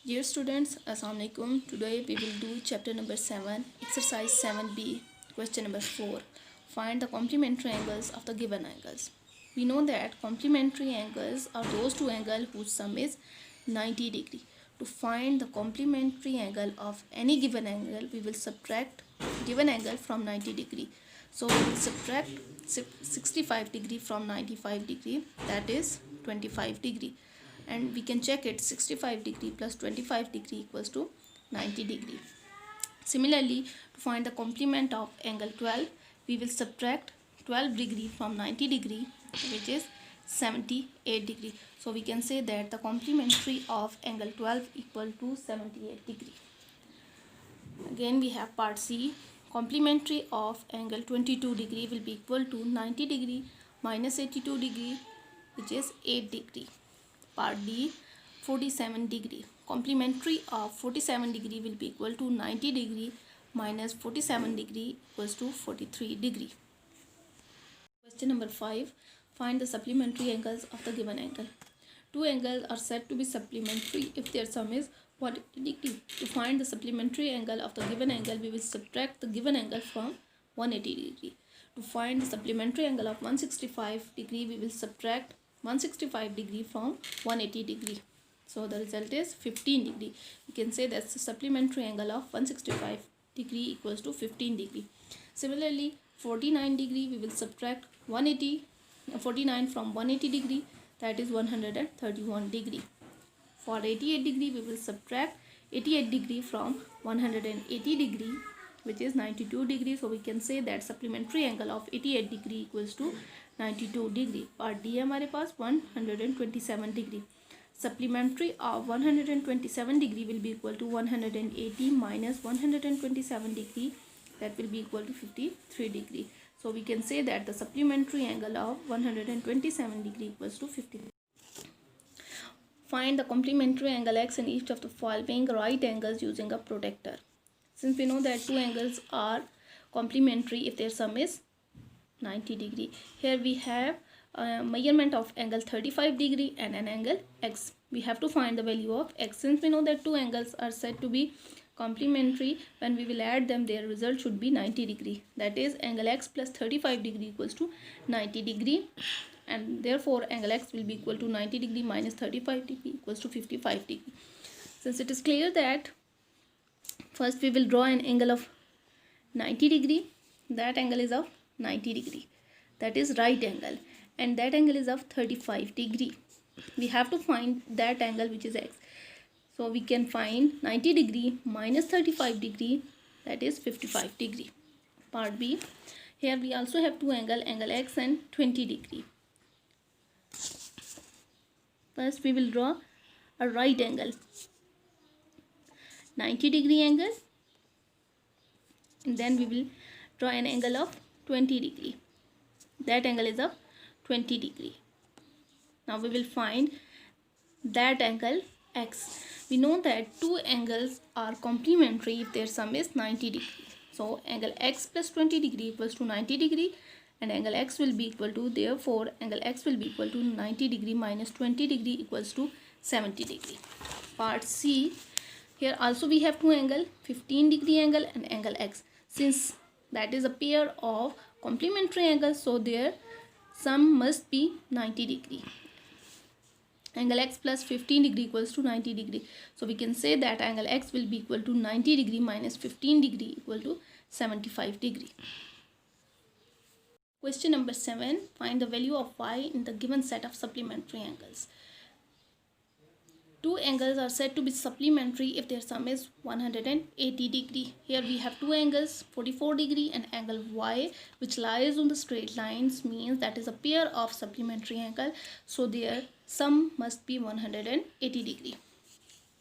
Dear students, Assalamu alaikum. Today we will do chapter number 7, exercise 7b, question number 4. Find the complementary angles of the given angles. We know that complementary angles are those two angles whose sum is 90 degree. To find the complementary angle of any given angle, we will subtract given angle from 90 degree. So we will subtract 65 degree from 95 degree, that is 25 degree. And we can check it, 65 degree plus 25 degree equals to 90 degree. Similarly, to find the complement of angle 12, we will subtract 12 degree from 90 degree, which is 78 degree. So we can say that the complementary of angle 12 equal to 78 degree. Again we have part C. Complementary of angle 22 degree will be equal to 90 degree minus 82 degree, which is 8 degree. Part D, 47 degree. Complementary of 47 degree will be equal to 90 degree minus 47 degree equals to 43 degree. Question number 5. Find the supplementary angles of the given angle. Two angles are said to be supplementary if their sum is 180 degree. To find the supplementary angle of the given angle, we will subtract the given angle from 180 degree. To find the supplementary angle of 165 degree, we will subtract 165 degree from 180 degree. So the result is 15 degree. You can say that's the supplementary angle of 165 degree equals to 15 degree. Similarly, 49 degree, we will subtract 49 from 180 degree, that is 131 degree. For 88 degree, we will subtract 88 degree from 180 degree, which is 92 degree. So we can say that supplementary angle of 88 degree equals to 92 degree. Part D हमारे पास 127 degree. Supplementary of 127 degree will be equal to 180 minus 127 degree, that will be equal to 53 degree. So we can say that the supplementary angle of 127 degree equals to 50. Find the complementary angle x in each of the following right angles using a protractor. Since we know that two angles are complementary if their sum is 90 degree. Here we have a measurement of angle 35 degree and an angle x. We have to find the value of x. Since we know that two angles are said to be complementary, when we will add them, their result should be 90 degree. That is, angle x plus 35 degree equals to 90 degree, and therefore angle x will be equal to 90 degree minus 35 degree equals to 55 degree. Since it is clear that first we will draw an angle of 90 degree, that angle is of 90 degree, that is right angle, and that angle is of 35 degree. We have to find that angle which is x. So we can find 90 degree minus 35 degree, that is 55 degree. Part B. Here we also have two angles, angle x and 20 degree. First we will draw a right angle, 90 degree angle, and then we will draw an angle of 20 degree. That angle is of 20 degree. Now we will find that angle x. We know that two angles are complementary if their sum is 90 degree. So angle x plus 20 degree equals to 90 degree, and angle x will be equal to, therefore angle x will be equal to 90 degree minus 20 degree equals to 70 degree. Part C. Here also we have two angle, 15 degree angle and angle x. Since that is a pair of complementary angles, so their sum must be 90 degree. Angle x plus 15 degree equals to 90 degree. So we can say that angle x will be equal to 90 degree minus 15 degree equal to 75 degree. Question number 7. Find the value of y in the given set of supplementary angles. Two angles are said to be supplementary if their sum is 180 degree. Here we have two angles, 44 degree and angle y, which lies on the straight lines, means that is a pair of supplementary angle. So their sum must be 180 degree.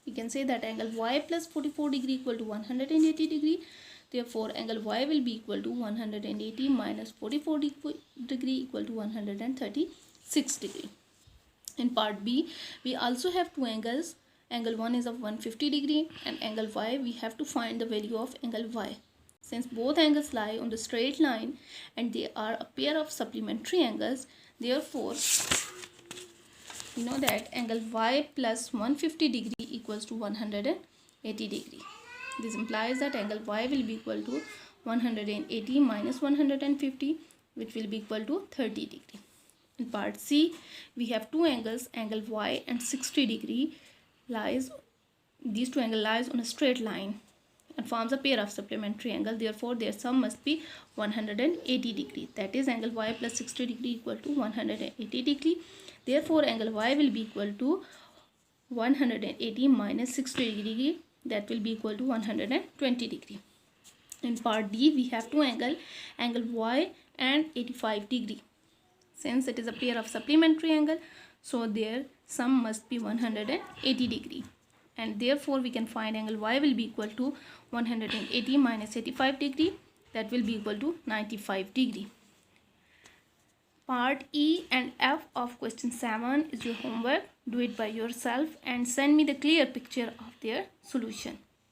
We can say that angle y plus 44 degree equal to 180 degree. Therefore angle y will be equal to 180 minus 44 degree equal to 136 degree. In part B, we also have two angles. Angle 1 is of 150 degree and angle y, we have to find the value of angle y. Since both angles lie on the straight line and they are a pair of supplementary angles, therefore we know that angle y plus 150 degree equals to 180 degree. This implies that angle y will be equal to 180 minus 150, which will be equal to 30 degree. In part C, we have two angles, angle y and 60 degree these two angles lies on a straight line and forms a pair of supplementary angle. Therefore, their sum must be 180 degree. That is, angle y plus 60 degree equal to 180 degree. Therefore, angle y will be equal to 180 minus 60 degree. That will be equal to 120 degree. In part D, we have two angles, angle y and 85 degree. Since it is a pair of supplementary angle, so their sum must be 180 degree. And therefore, we can find angle y will be equal to 180 minus 85 degree. That will be equal to 95 degree. Part E and F of question 7 is your homework. Do it by yourself and send me the clear picture of their solution.